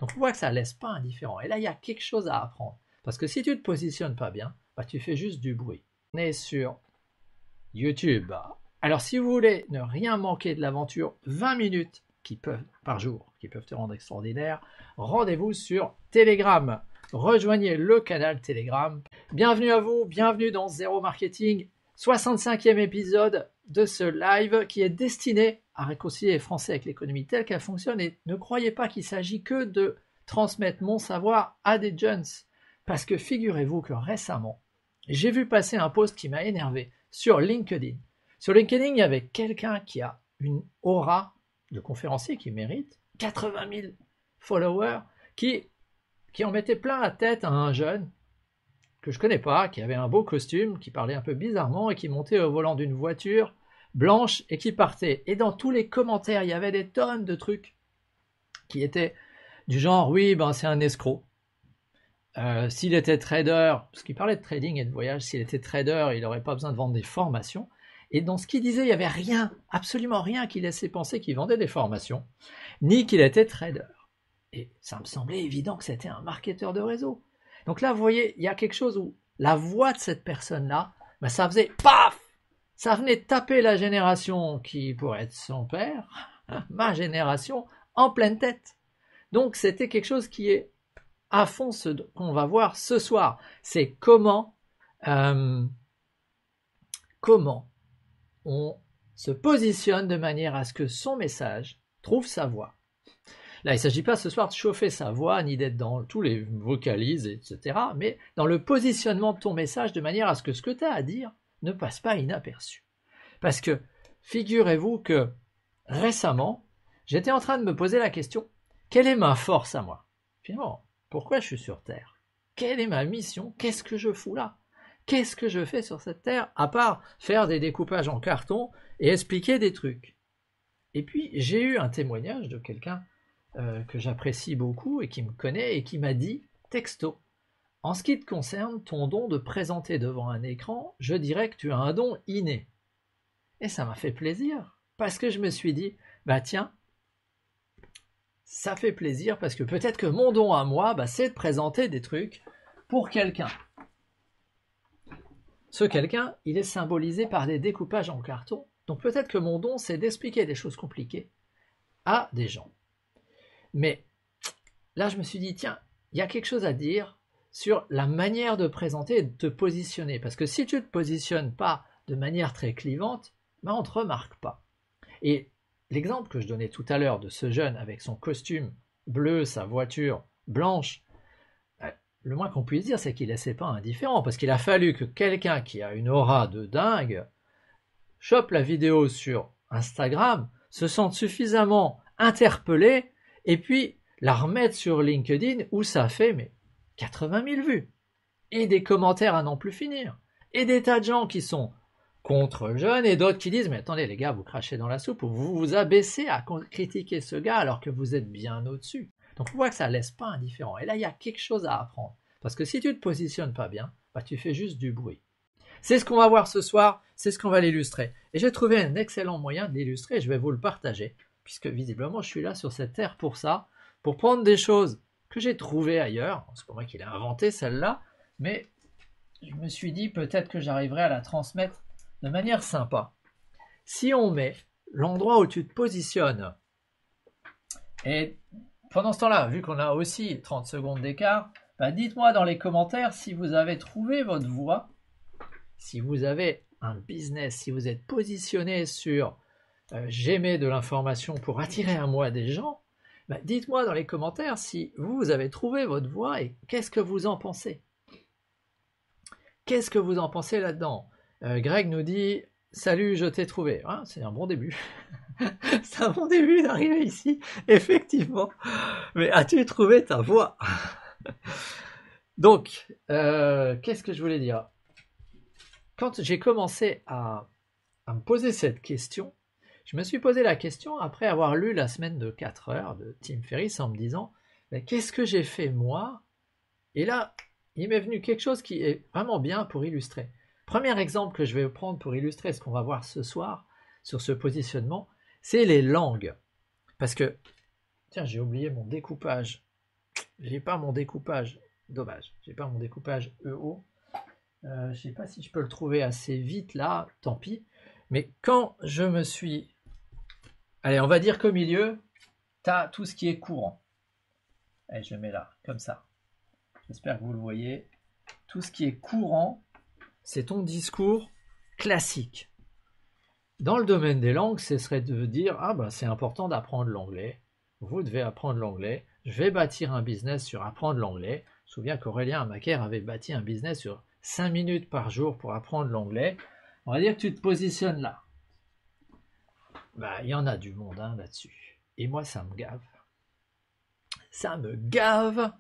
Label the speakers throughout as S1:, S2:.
S1: Donc on voit que ça ne laisse pas indifférent. Et là, il y a quelque chose à apprendre. Parce que si tu ne te positionnes pas bien, bah, tu fais juste du bruit. On est sur YouTube. Alors si vous voulez ne rien manquer de l'aventure, 20 minutes par jour qui peuvent te rendre extraordinaire, rendez-vous sur Telegram. Rejoignez le canal Telegram. Bienvenue à vous, bienvenue dans Zéro Marketing, 65e épisode de ce live qui est destiné à réconcilier les Français avec l'économie telle qu'elle fonctionne. Et ne croyez pas qu'il s'agit que de transmettre mon savoir à des jeunes. Parce que figurez-vous que récemment, j'ai vu passer un post qui m'a énervé sur LinkedIn. Sur LinkedIn, il y avait quelqu'un qui a une aura de conférencier qui mérite 80 000 followers, qui en mettait plein la tête à un jeune que je connais pas, qui avait un beau costume, qui parlait un peu bizarrement et qui montait au volant d'une voiture blanche et qui partait. Et dans tous les commentaires, il y avait des tonnes de trucs qui étaient du genre « oui, ben c'est un escroc ». S'il était trader, parce qu'il parlait de trading et de voyage, s'il était trader, il n'aurait pas besoin de vendre des formations. Et dans ce qu'il disait, il n'y avait rien, absolument rien qui laissait penser qu'il vendait des formations, ni qu'il était trader. Et ça me semblait évident que c'était un marketeur de réseau. Donc là, vous voyez, il y a quelque chose où la voix de cette personne-là, ben ça faisait paf! Ça venait taper la génération qui pourrait être son père, ma génération, en pleine tête. Donc c'était quelque chose qui est à fond ce qu'on va voir ce soir. C'est comment on se positionne de manière à ce que son message trouve sa voix. Là, il ne s'agit pas ce soir de chauffer sa voix, ni d'être dans tous les vocalises, etc., mais dans le positionnement de ton message de manière à ce que tu as à dire ne passe pas inaperçu. Parce que, figurez-vous que récemment, j'étais en train de me poser la question, quelle est ma force à moi? Finalement, pourquoi je suis sur Terre? Quelle est ma mission? Qu'est-ce que je fous là? Qu'est-ce que je fais sur cette Terre, à part faire des découpages en carton et expliquer des trucs? Et puis, j'ai eu un témoignage de quelqu'un que j'apprécie beaucoup et qui me connaît et qui m'a dit, texto, en ce qui te concerne, ton don de présenter devant un écran, je dirais que tu as un don inné. Et ça m'a fait plaisir, parce que je me suis dit, bah tiens, ça fait plaisir, parce que peut-être que mon don à moi, bah, c'est de présenter des trucs pour quelqu'un. Ce quelqu'un, il est symbolisé par des découpages en carton, donc peut-être que mon don, c'est d'expliquer des choses compliquées à des gens. Mais là, je me suis dit, tiens, il y a quelque chose à dire sur la manière de présenter et de te positionner. Parce que si tu ne te positionnes pas de manière très clivante, ben on ne te remarque pas. Et l'exemple que je donnais tout à l'heure de ce jeune avec son costume bleu, sa voiture blanche, le moins qu'on puisse dire, c'est qu'il ne laissait pas indifférent. Parce qu'il a fallu que quelqu'un qui a une aura de dingue chope la vidéo sur Instagram, se sente suffisamment interpellé et puis la remettre sur LinkedIn où ça fait 80 000 vues. Et des commentaires à n'en plus finir. Et des tas de gens qui sont contre le jeune et d'autres qui disent « Mais attendez les gars, vous crachez dans la soupe ou vous vous abaissez à critiquer ce gars alors que vous êtes bien au-dessus. » Donc on voit que ça ne laisse pas indifférent. Et là, il y a quelque chose à apprendre. Parce que si tu ne te positionnes pas bien, bah, tu fais juste du bruit. C'est ce qu'on va voir ce soir, c'est ce qu'on va l'illustrer. Et j'ai trouvé un excellent moyen de l'illustrer et je vais vous le partager. Puisque visiblement je suis là sur cette terre pour ça, pour prendre des choses que j'ai trouvées ailleurs. C'est pas moi qui l'ai inventé celle-là, mais je me suis dit peut-être que j'arriverai à la transmettre de manière sympa. Si on met l'endroit où tu te positionnes, et pendant ce temps-là, vu qu'on a aussi 30 secondes d'écart, bah dites-moi dans les commentaires si vous avez trouvé votre voie, si vous avez un business, si vous êtes positionné sur j'émets de l'information pour attirer à moi des gens, bah dites-moi dans les commentaires si vous avez trouvé votre voie et qu'est-ce que vous en pensez. Qu'est-ce que vous en pensez là-dedans? Greg nous dit « Salut, je t'ai trouvé hein, ». C'est un bon début. C'est un bon début d'arriver ici, effectivement. Mais as-tu trouvé ta voie? Donc, qu'est-ce que je voulais dire? Quand j'ai commencé à me poser cette question, je me suis posé la question après avoir lu La semaine de 4 heures de Tim Ferriss en me disant « Qu'est-ce que j'ai fait moi ?» Et là, il m'est venu quelque chose qui est vraiment bien pour illustrer. Premier exemple que je vais prendre pour illustrer ce qu'on va voir ce soir sur ce positionnement, c'est les langues. Parce que, tiens, j'ai oublié mon découpage j'ai pas mon découpage. Dommage, j'ai pas mon découpage EO. Je sais pas si je peux le trouver assez vite là, tant pis. Mais quand je me suis... Allez, on va dire qu'au milieu, tu as tout ce qui est courant. Allez, je le mets là, comme ça. J'espère que vous le voyez. Tout ce qui est courant, c'est ton discours classique. Dans le domaine des langues, ce serait de dire « Ah ben c'est important d'apprendre l'anglais. Vous devez apprendre l'anglais. Je vais bâtir un business sur apprendre l'anglais. » Je me souviens qu'Aurélien Macaire avait bâti un business sur 5 minutes par jour pour apprendre l'anglais. On va dire que tu te positionnes là. Bah, il y en a du monde hein, là-dessus. Et moi, ça me gave. Ça me gave.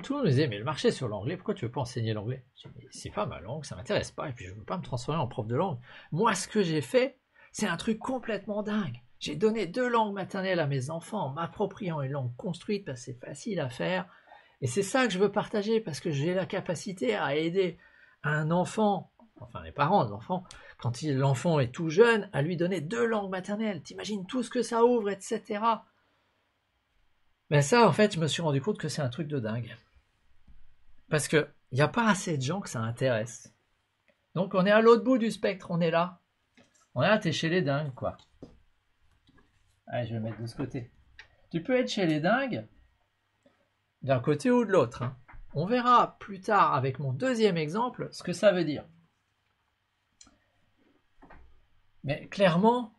S1: Tout le monde me disait, mais le marché sur l'anglais, pourquoi tu veux pas enseigner l'anglais? Je dis, mais c'est pas ma langue, ça m'intéresse pas, et puis je veux pas me transformer en prof de langue. Moi, ce que j'ai fait, c'est un truc complètement dingue. J'ai donné 2 langues maternelles à mes enfants en m'appropriant une langue construite parce que c'est facile à faire. Et c'est ça que je veux partager parce que j'ai la capacité à aider un enfant, enfin les parents de l'enfant, quand l'enfant est tout jeune, à lui donner 2 langues maternelles. T'imagines tout ce que ça ouvre, etc. Mais ça, en fait, je me suis rendu compte que c'est un truc de dingue. Parce qu'il n'y a pas assez de gens que ça intéresse. Donc on est à l'autre bout du spectre, on est là. On est là, t'es chez les dingues, quoi. Allez, je vais le mettre de ce côté. Tu peux être chez les dingues, d'un côté ou de l'autre. Hein. On verra plus tard, avec mon deuxième exemple, ce que ça veut dire. Mais clairement,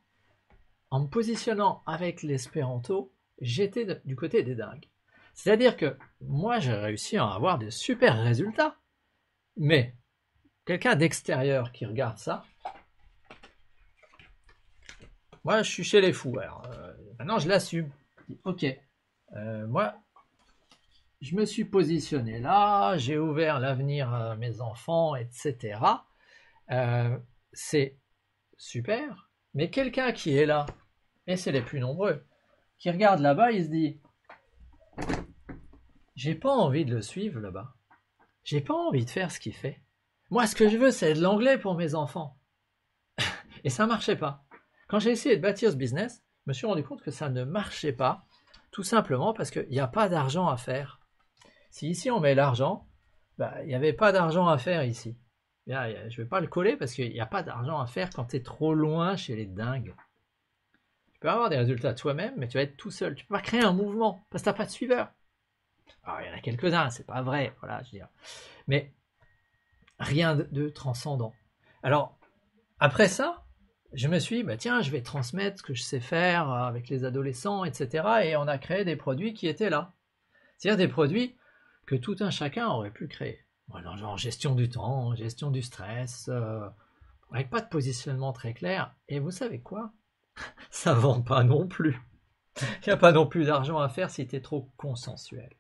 S1: en me positionnant avec l'espéranto, j'étais du côté des dingues. C'est-à-dire que moi, j'ai réussi à avoir de super résultats. Mais quelqu'un d'extérieur qui regarde ça, moi, je suis chez les fous. Alors, maintenant, je l'assume. Je dis, ok, moi, je me suis positionné là, j'ai ouvert l'avenir à mes enfants, etc. C'est super. Mais quelqu'un qui est là, et c'est les plus nombreux, qui regarde là-bas, il se dit, j'ai pas envie de le suivre là-bas. J'ai pas envie de faire ce qu'il fait. Moi, ce que je veux, c'est de l'anglais pour mes enfants. Et ça marchait pas. Quand j'ai essayé de bâtir ce business, je me suis rendu compte que ça ne marchait pas, tout simplement parce qu'il n'y a pas d'argent à faire. Si ici on met l'argent, il n'y avait pas d'argent à faire ici. Je ne vais pas le coller parce qu'il n'y a pas d'argent à faire quand tu es trop loin chez les dingues. Tu peux avoir des résultats toi-même, mais tu vas être tout seul. Tu ne peux pas créer un mouvement parce que tu n'as pas de suiveurs. Alors, il y en a quelques-uns, c'est pas vrai, voilà, je veux dire. Mais rien de transcendant. Alors, après ça, je me suis dit, tiens, je vais transmettre ce que je sais faire avec les adolescents, etc. Et on a créé des produits qui étaient là. C'est-à-dire des produits que tout un chacun aurait pu créer. Voilà, genre gestion du temps, gestion du stress, avec pas de positionnement très clair. Et vous savez quoi? Ça vend pas non plus. Il n'y a pas non plus d'argent à faire si tu es trop consensuel.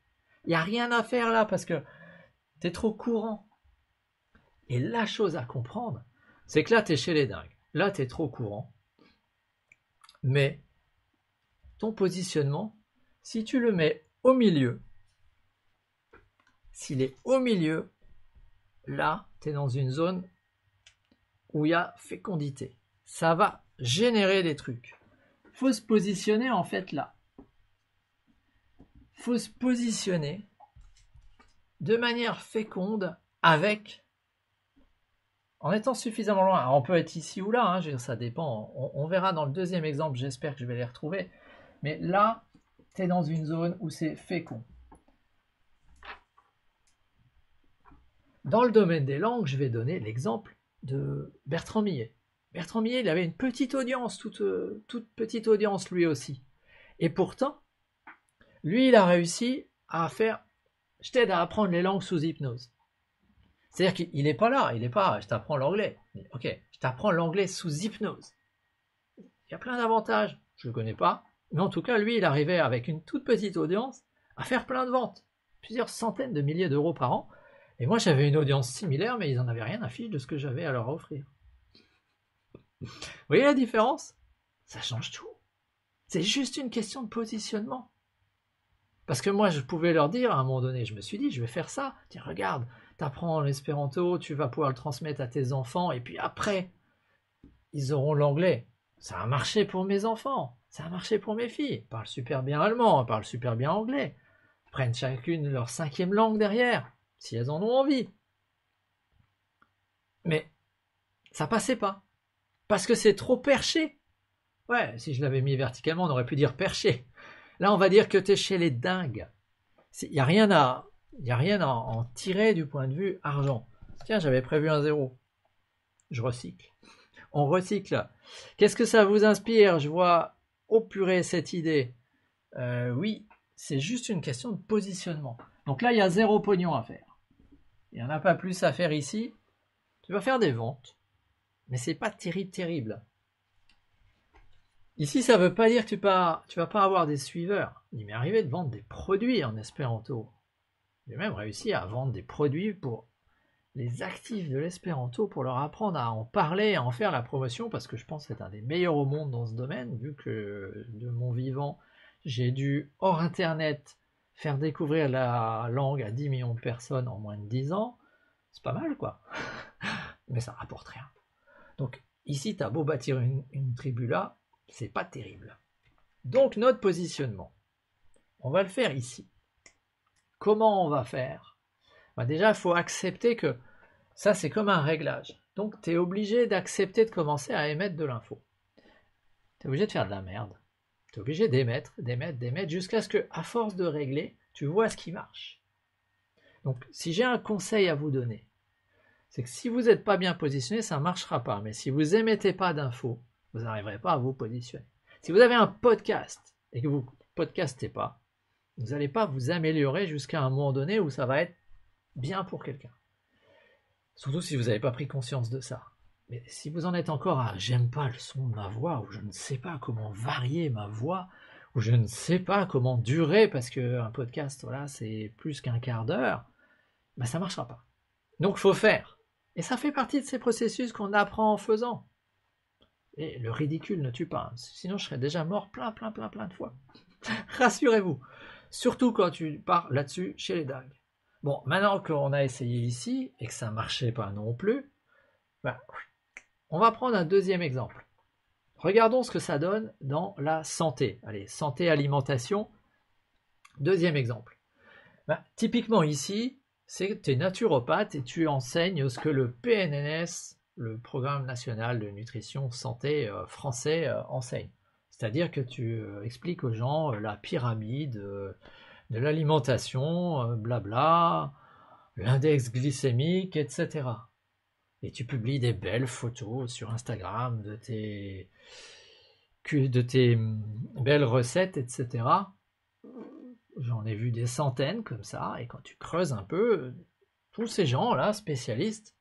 S1: Il n'y a rien à faire là parce que tu es trop courant. Et la chose à comprendre, c'est que là, tu es chez les dingues. Là, tu es trop courant. Mais ton positionnement, si tu le mets au milieu, s'il est au milieu, là, tu es dans une zone où il y a fécondité. Ça va générer des trucs. Il faut se positionner en fait là. Il faut se positionner de manière féconde avec, en étant suffisamment loin. Alors, on peut être ici ou là, hein, je veux dire, ça dépend. On verra dans le deuxième exemple, j'espère que je vais les retrouver. Mais là, tu es dans une zone où c'est fécond. Dans le domaine des langues, je vais donner l'exemple de Bertrand Millet. Bertrand Millet, il avait une petite audience, toute petite audience lui aussi. Et pourtant, lui, il a réussi à faire « je t'aide à apprendre les langues sous hypnose ». C'est-à-dire qu'il n'est pas là, il n'est pas « je t'apprends l'anglais ». Ok, je t'apprends l'anglais sous hypnose. Il y a plein d'avantages, je ne le connais pas. Mais en tout cas, lui, il arrivait avec une toute petite audience à faire plein de ventes. Plusieurs centaines de milliers d'euros par an. Et moi, j'avais une audience similaire, mais ils n'en avaient rien à fiche de ce que j'avais à leur offrir. Vous voyez la différence? Ça change tout. C'est juste une question de positionnement. Parce que moi, je pouvais leur dire, à un moment donné, je me suis dit, je vais faire ça. Tiens, regarde, tu apprends l'espéranto, tu vas pouvoir le transmettre à tes enfants, et puis après, ils auront l'anglais. Ça a marché pour mes enfants, ça a marché pour mes filles. Elles parlent super bien allemand, elles parlent super bien anglais. prennent chacune leur 5e langue derrière, si elles en ont envie. Mais ça passait pas, parce que c'est trop perché. Ouais, si je l'avais mis verticalement, on aurait pu dire perché. Là, on va dire que t'es chez les dingues. Il n'y a rien à en tirer du point de vue argent. Tiens, j'avais prévu un 0. Je recycle. On recycle. Qu'est-ce que ça vous inspire? Je vois, oh purée, cette idée. Oui, c'est juste une question de positionnement. Donc là, il y a 0 pognon à faire. Il n'y en a pas plus à faire ici. Tu vas faire des ventes, mais c'est pas terrible. Ici, ça veut pas dire que tu vas pas avoir des suiveurs. Il m'est arrivé de vendre des produits en espéranto. J'ai même réussi à vendre des produits pour les actifs de l'espéranto, pour leur apprendre à en parler, à en faire la promotion, parce que je pense être un des meilleurs au monde dans ce domaine, vu que de mon vivant, j'ai dû, hors internet, faire découvrir la langue à 10 millions de personnes en moins de 10 ans. C'est pas mal, quoi. Mais ça rapporte rien. Donc ici, tu as beau bâtir une tribu là, c'est pas terrible. Donc notre positionnement, on va le faire ici. Comment on va faire? Déjà, il faut accepter que ça, c'est comme un réglage. Donc, tu es obligé d'accepter de commencer à émettre de l'info. Tu es obligé de faire de la merde. Tu es obligé d'émettre, jusqu'à ce que, à force de régler, tu vois ce qui marche. Donc, si j'ai un conseil à vous donner, c'est que si vous n'êtes pas bien positionné, ça ne marchera pas. Mais si vous émettez pas d'infos, vous n'arriverez pas à vous positionner. Si vous avez un podcast et que vous ne podcastez pas, vous n'allez pas vous améliorer jusqu'à un moment donné où ça va être bien pour quelqu'un. Surtout si vous n'avez pas pris conscience de ça. Mais si vous en êtes encore à j'aime pas le son de ma voix, ou je ne sais pas comment varier ma voix, ou je ne sais pas comment durer, parce qu'un podcast, voilà, c'est plus qu'un quart d'heure, ben ça ne marchera pas. Donc il faut faire. Et ça fait partie de ces processus qu'on apprend en faisant. Et le ridicule ne tue pas, sinon je serais déjà mort plein de fois. Rassurez-vous. Surtout quand tu pars là-dessus chez les dingues. Bon, maintenant qu'on a essayé ici, et que ça ne marchait pas non plus, ben, on va prendre un deuxième exemple. Regardons ce que ça donne dans la santé. Allez, santé, alimentation. Deuxième exemple. Ben, typiquement ici, c'est que tu es naturopathe et tu enseignes ce que le PNNS, le Programme National de Nutrition Santé français, enseigne. C'est-à-dire que tu expliques aux gens la pyramide de l'alimentation, blabla, l'index glycémique, etc. Et tu publies des belles photos sur Instagram de tes belles recettes, etc. J'en ai vu des centaines comme ça, et quand tu creuses un peu, tous ces gens-là, spécialistes,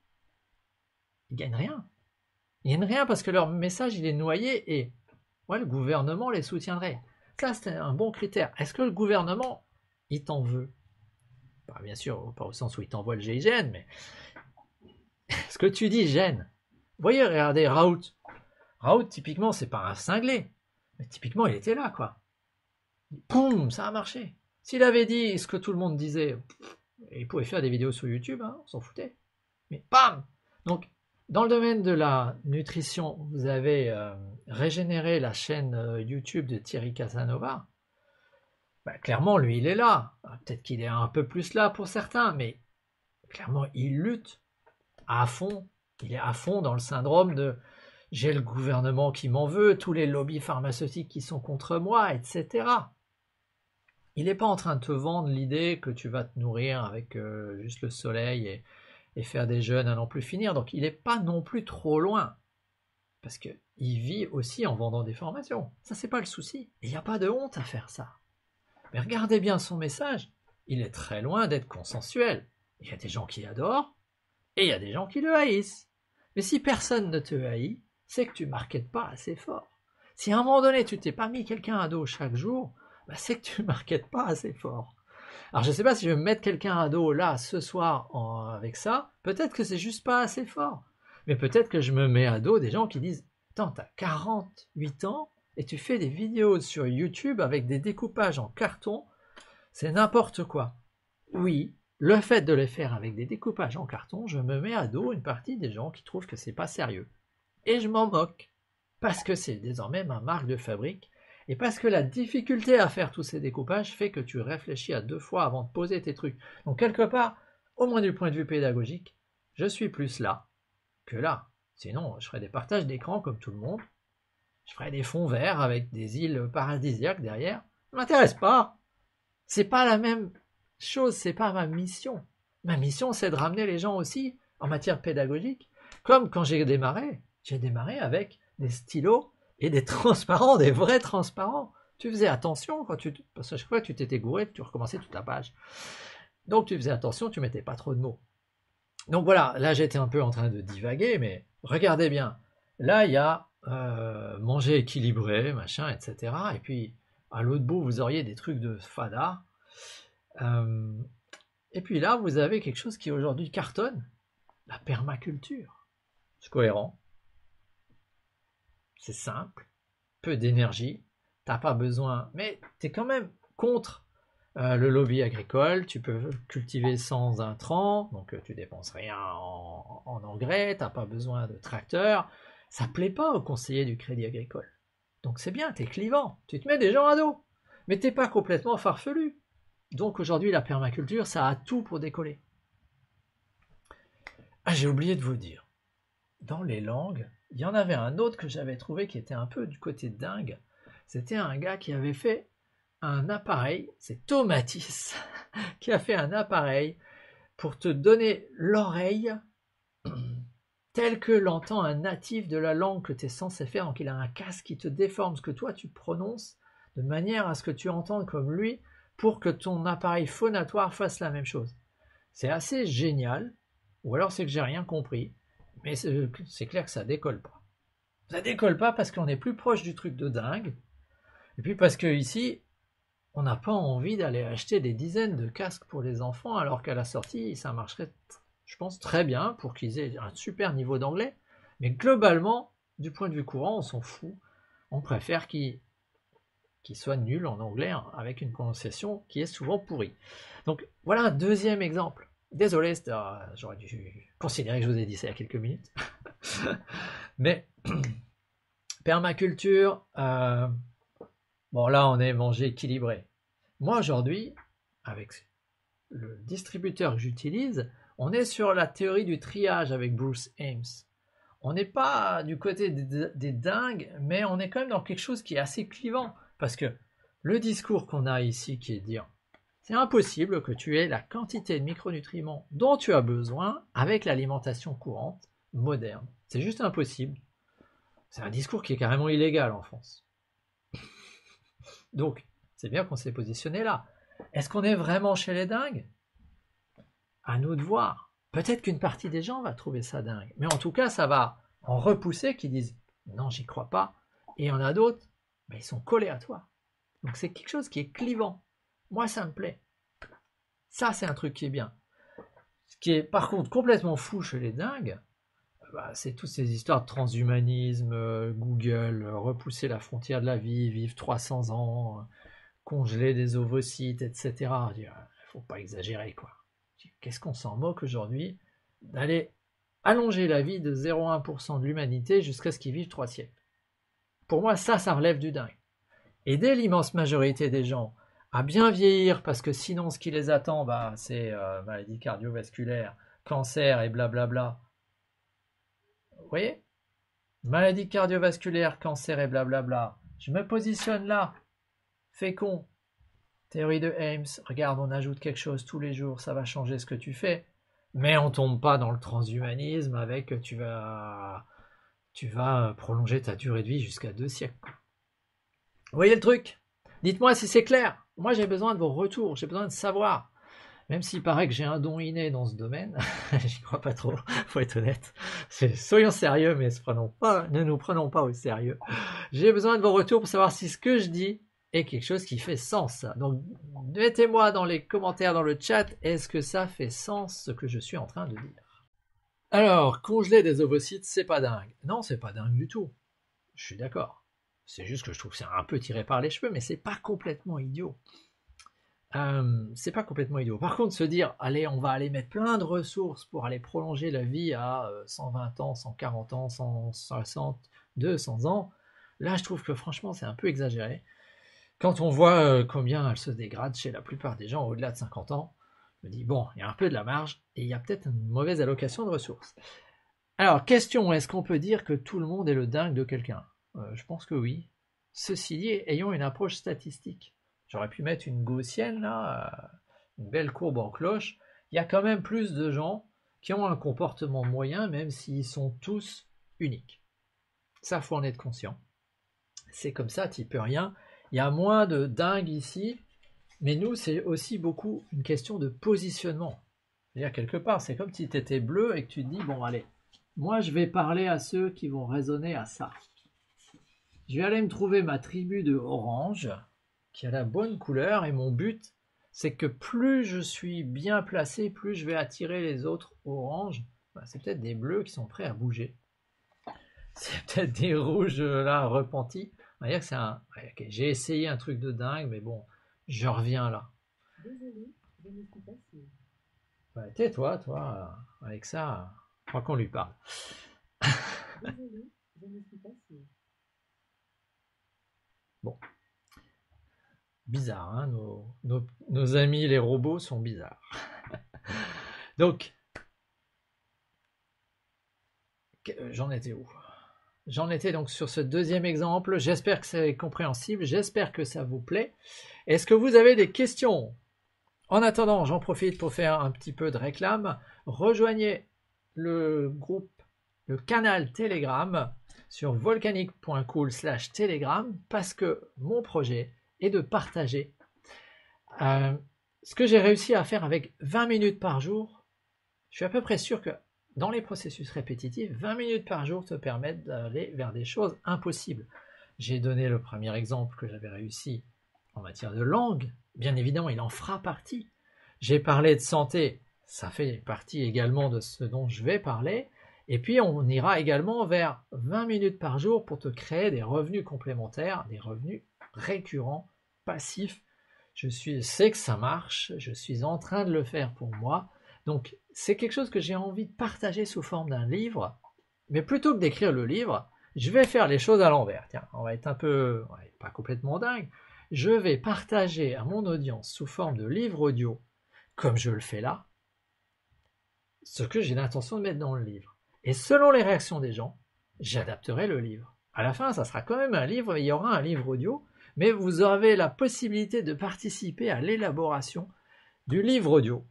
S1: ils gagnent rien. Ils gagnent rien parce que leur message, il est noyé, et ouais, le gouvernement les soutiendrait. Ça, c'est un bon critère. Est-ce que le gouvernement, il t'en veut? Bah, bien sûr, pas au sens où il t'envoie le GIGN, mais ce que tu dis gêne. Vous voyez, regardez Raoult. Raoult, typiquement, c'est pas un cinglé. Mais typiquement, il était là, quoi. Poum, ça a marché. S'il avait dit ce que tout le monde disait, il pouvait faire des vidéos sur YouTube, hein, on s'en foutait. Mais bam! Donc, dans le domaine de la nutrition, vous avez régénéré la chaîne YouTube de Thierry Casanova. Bah, clairement, lui, il est là. Peut-être qu'il est un peu plus là pour certains, mais clairement, il lutte à fond. Il est à fond dans le syndrome de j'ai le gouvernement qui m'en veut, tous les lobbies pharmaceutiques qui sont contre moi, etc. Il n'est pas en train de te vendre l'idée que tu vas te nourrir avec juste le soleil et faire des jeûnes à n'en plus finir. Donc il n'est pas non plus trop loin. Parce qu'il vit aussi en vendant des formations. Ça, c'est pas le souci. Il n'y a pas de honte à faire ça. Mais regardez bien son message. Il est très loin d'être consensuel. Il y a des gens qui adorent et il y a des gens qui le haïssent. Mais si personne ne te haït, c'est que tu ne marketes pas assez fort. Si à un moment donné, tu t'es pas mis quelqu'un à dos chaque jour, bah c'est que tu ne marketes pas assez fort. Alors je ne sais pas si je vais me mettre quelqu'un à dos là ce soir avec ça, peut-être que c'est juste pas assez fort. Mais peut-être que je me mets à dos des gens qui disent « Attends, t'as 48 ans et tu fais des vidéos sur YouTube avec des découpages en carton, c'est n'importe quoi. » Oui, le fait de les faire avec des découpages en carton, je me mets à dos une partie des gens qui trouvent que c'est pas sérieux. Et je m'en moque, parce que c'est désormais ma marque de fabrique, Et parce que la difficulté à faire tous ces découpages fait que tu réfléchis à 2 fois avant de poser tes trucs. Donc quelque part, au moins du point de vue pédagogique, je suis plus là que là. Sinon, je ferais des partages d'écran comme tout le monde. Je ferais des fonds verts avec des îles paradisiaques derrière. Ça m'intéresse pas. C'est pas la même chose, c'est pas ma mission. Ma mission, c'est de ramener les gens aussi en matière pédagogique. Comme quand j'ai démarré avec des stylos et des transparents, des vrais transparents. Tu faisais attention parce que chaque fois que tu t'étais gouré, tu recommençais toute la page. Donc tu faisais attention, tu mettais pas trop de mots. Donc voilà, là j'étais un peu en train de divaguer, mais regardez bien. Là il y a manger équilibré, machin, etc. Et puis à l'autre bout vous auriez des trucs de fada. Et puis là vous avez quelque chose qui aujourd'hui cartonne, la permaculture. C'est cohérent. C'est simple, peu d'énergie, t'as pas besoin, mais t'es quand même contre le lobby agricole, tu peux cultiver sans intrants, donc tu dépenses rien en engrais, t'as pas besoin de tracteur, ça plaît pas aux conseillers du Crédit Agricole. Donc c'est bien, t'es clivant, tu te mets des gens à dos, mais t'es pas complètement farfelu. Donc aujourd'hui la permaculture, ça a tout pour décoller. Ah, j'ai oublié de vous dire, dans les langues, il y en avait un autre que j'avais trouvé qui était un peu du côté dingue. C'était un gars qui avait fait un appareil, c'est Tomatis, qui a fait un appareil pour te donner l'oreille telle que l'entend un natif de la langue que tu es censé faire. Donc il a un casque qui te déforme ce que toi tu prononces de manière à ce que tu entendes comme lui pour que ton appareil phonatoire fasse la même chose. C'est assez génial, ou alors c'est que j'ai rien compris, mais c'est clair que ça décolle pas. Ça décolle pas parce qu'on est plus proche du truc de dingue, et puis parce que ici, on n'a pas envie d'aller acheter des dizaines de casques pour les enfants, alors qu'à la sortie, ça marcherait, je pense, très bien pour qu'ils aient un super niveau d'anglais. Mais globalement, du point de vue courant, on s'en fout. On préfère qu'ils soient nuls en anglais, hein, avec une prononciation qui est souvent pourrie. Donc voilà un deuxième exemple. Désolé, j'aurais dû considérer que je vous ai dit ça il y a quelques minutes. Mais permaculture, bon là on est mangé équilibré. Moi aujourd'hui, avec le distributeur que j'utilise, on est sur la théorie du triage avec Bruce Ames. On n'est pas du côté des dingues, mais on est quand même dans quelque chose qui est assez clivant. Parce que le discours qu'on a ici qui est de dire c'est impossible que tu aies la quantité de micronutriments dont tu as besoin avec l'alimentation courante moderne. C'est juste impossible. C'est un discours qui est carrément illégal en France. Donc, c'est bien qu'on s'est positionné là. Est-ce qu'on est vraiment chez les dingues? À nous de voir. Peut-être qu'une partie des gens va trouver ça dingue. Mais en tout cas, ça va en repousser qui disent non, j'y crois pas. Et il y en a d'autres, ben, ils sont collés à toi. Donc c'est quelque chose qui est clivant. Moi, ça me plaît. Ça, c'est un truc qui est bien. Ce qui est par contre complètement fou chez les dingues, bah, c'est toutes ces histoires de transhumanisme, Google, repousser la frontière de la vie, vivre 300 ans, congeler des ovocytes, etc. Il ne faut pas exagérer, quoi. Qu'est-ce qu'on s'en moque aujourd'hui d'aller allonger la vie de 0,1% de l'humanité jusqu'à ce qu'ils vivent 3 siècles. Pour moi, ça relève du dingue. Aider l'immense majorité des gens à bien vieillir, parce que sinon, ce qui les attend, bah, c'est maladie cardiovasculaire, cancer et blablabla. Vous voyez? Maladie cardiovasculaire, cancer et blablabla. Je me positionne là. Fécond. Théorie de Ames. Regarde, on ajoute quelque chose tous les jours, ça va changer ce que tu fais. Mais on tombe pas dans le transhumanisme avec tu vas prolonger ta durée de vie jusqu'à 2 siècles. Vous voyez le truc? Dites-moi si c'est clair. Moi, j'ai besoin de vos retours, j'ai besoin de savoir. Même s'il paraît que j'ai un don inné dans ce domaine, j'y crois pas trop, faut être honnête. Soyons sérieux, mais ne nous prenons pas au sérieux. J'ai besoin de vos retours pour savoir si ce que je dis est quelque chose qui fait sens. Donc, mettez-moi dans les commentaires, dans le chat, est-ce que ça fait sens ce que je suis en train de dire? Alors, congeler des ovocytes, c'est pas dingue. Non, c'est pas dingue du tout. Je suis d'accord. C'est juste que je trouve que c'est un peu tiré par les cheveux, mais c'est pas complètement idiot. C'est pas complètement idiot. Par contre, se dire, allez, on va aller mettre plein de ressources pour aller prolonger la vie à 120 ans, 140 ans, 160, 200 ans, là, je trouve que franchement, c'est un peu exagéré. quand on voit combien elle se dégrade chez la plupart des gens au-delà de 50 ans, je me dis, bon, il y a un peu de la marge et il y a peut-être une mauvaise allocation de ressources. Alors, question, est-ce qu'on peut dire que tout le monde est le dingue de quelqu'un? Je pense que oui. Ceci dit, ayons une approche statistique. J'aurais pu mettre une gaussienne, là, une belle courbe en cloche. Il y a quand même plus de gens qui ont un comportement moyen, même s'ils sont tous uniques. Ça, faut en être conscient. C'est comme ça, tu n'y peux rien. Il y a moins de dingues ici, mais nous, c'est aussi beaucoup une question de positionnement. C'est-à-dire, quelque part, c'est comme si tu étais bleu et que tu te dis, bon, allez, moi, je vais parler à ceux qui vont raisonner à ça. Je vais aller me trouver ma tribu de orange, qui a la bonne couleur, et mon but, c'est que plus je suis bien placé, plus je vais attirer les autres oranges. C'est peut-être des bleus qui sont prêts à bouger. C'est peut-être des rouges là repentis. On va dire que c'est un. Okay, j'ai essayé un truc de dingue, mais bon, je reviens là.
S2: Désolé, je ne suis pas sûre.
S1: Ouais, tais-toi, toi, avec ça, je crois qu'on lui parle.
S2: Désolé, je ne suis pas sûre.
S1: Bon. Bizarre, hein, nos amis les robots sont bizarres. Donc, j'en étais où? J'en étais donc sur ce deuxième exemple. J'espère que c'est compréhensible. J'espère que ça vous plaît. Est-ce que vous avez des questions? En attendant, j'en profite pour faire un petit peu de réclame. Rejoignez le groupe, le canal Telegram sur volcanic.cool/telegram parce que mon projet est de partager ce que j'ai réussi à faire avec 20 minutes par jour. Je suis à peu près sûr que dans les processus répétitifs, 20 minutes par jour te permettent d'aller vers des choses impossibles. J'ai donné le premier exemple que j'avais réussi en matière de langue. Bien évidemment, il en fera partie. J'ai parlé de santé, ça fait partie également de ce dont je vais parler. Et puis, on ira également vers 20 minutes par jour pour te créer des revenus complémentaires, des revenus récurrents, passifs. Je sais que ça marche, je suis en train de le faire pour moi. Donc, c'est quelque chose que j'ai envie de partager sous forme d'un livre. Mais plutôt que d'écrire le livre, je vais faire les choses à l'envers. Tiens, on va être un peu, pas complètement dingue. Je vais partager à mon audience sous forme de livre audio, comme je le fais là, ce que j'ai l'intention de mettre dans le livre. Et selon les réactions des gens, j'adapterai le livre. À la fin, ça sera quand même un livre, il y aura un livre audio, mais vous avez la possibilité de participer à l'élaboration du livre audio,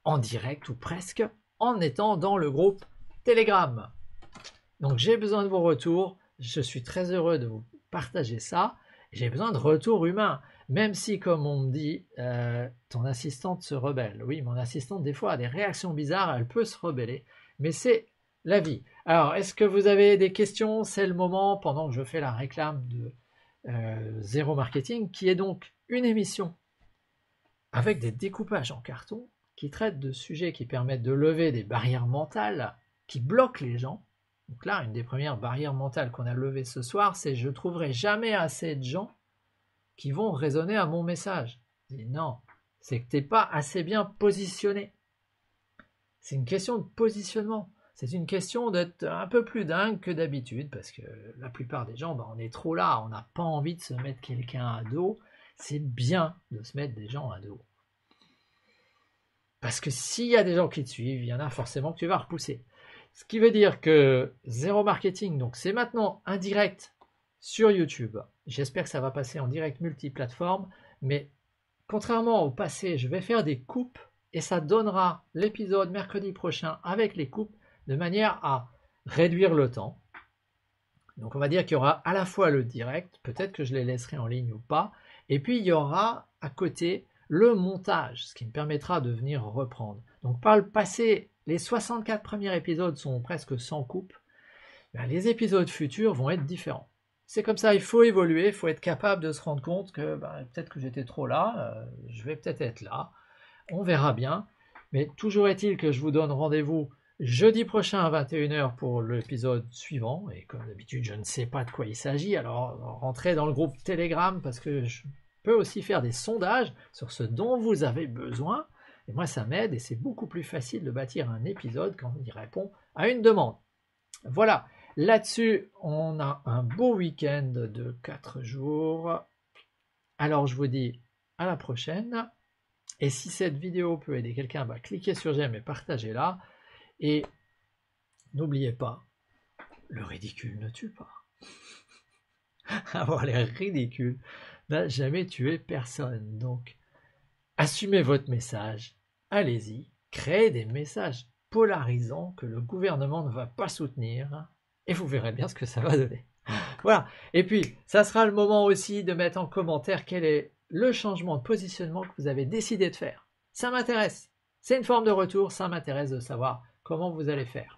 S1: en direct ou presque, en étant dans le groupe Telegram. Donc j'ai besoin de vos retours, je suis très heureux de vous partager ça, j'ai besoin de retours humains, même si comme on me dit, ton assistante se rebelle. Oui, mon assistante des fois a des réactions bizarres, elle peut se rebeller, mais c'est la vie. Alors, est-ce que vous avez des questions? C'est le moment, pendant que je fais la réclame de Zéro Marketing, qui est donc une émission avec des découpages en carton, qui traite de sujets qui permettent de lever des barrières mentales qui bloquent les gens. Donc là, une des premières barrières mentales qu'on a levées ce soir, c'est je ne trouverai jamais assez de gens qui vont raisonner à mon message. Je dis non, c'est que tu n'es pas assez bien positionné. C'est une question de positionnement. C'est une question d'être un peu plus dingue que d'habitude, parce que la plupart des gens, on est trop là, on n'a pas envie de se mettre quelqu'un à dos. C'est bien de se mettre des gens à dos. Parce que s'il y a des gens qui te suivent, il y en a forcément que tu vas repousser. Ce qui veut dire que Zéro Marketing, donc c'est maintenant un direct sur YouTube. J'espère que ça va passer en direct multiplateforme, mais contrairement au passé, je vais faire des coupes et ça donnera l'épisode mercredi prochain avec les coupes de manière à réduire le temps. Donc on va dire qu'il y aura à la fois le direct, peut-être que je les laisserai en ligne ou pas, et puis il y aura à côté le montage, ce qui me permettra de venir reprendre. Donc par le passé, les 64 premiers épisodes sont presque sans coupe. Les épisodes futurs vont être différents. C'est comme ça, il faut évoluer, il faut être capable de se rendre compte que peut-être que j'étais trop là, je vais peut-être être là, on verra bien. Mais toujours est-il que je vous donne rendez-vous jeudi prochain à 21h pour l'épisode suivant. Et comme d'habitude, je ne sais pas de quoi il s'agit, alors rentrez dans le groupe Telegram parce que je peux aussi faire des sondages sur ce dont vous avez besoin. Et moi, ça m'aide et c'est beaucoup plus facile de bâtir un épisode quand on y répond à une demande. Voilà. Là-dessus, on a un beau week-end de 4 jours. Alors, je vous dis à la prochaine. Et si cette vidéo peut aider quelqu'un, bah, cliquez sur j'aime et partagez-la. Et n'oubliez pas, le ridicule ne tue pas. Avoir l'air ridicule n'a jamais tué personne. Donc, assumez votre message. Allez-y. Créez des messages polarisants que le gouvernement ne va pas soutenir. Et vous verrez bien ce que ça va donner. Voilà. Et puis, ça sera le moment aussi de mettre en commentaire quel est le changement de positionnement que vous avez décidé de faire. Ça m'intéresse. C'est une forme de retour. Ça m'intéresse de savoir comment vous allez faire.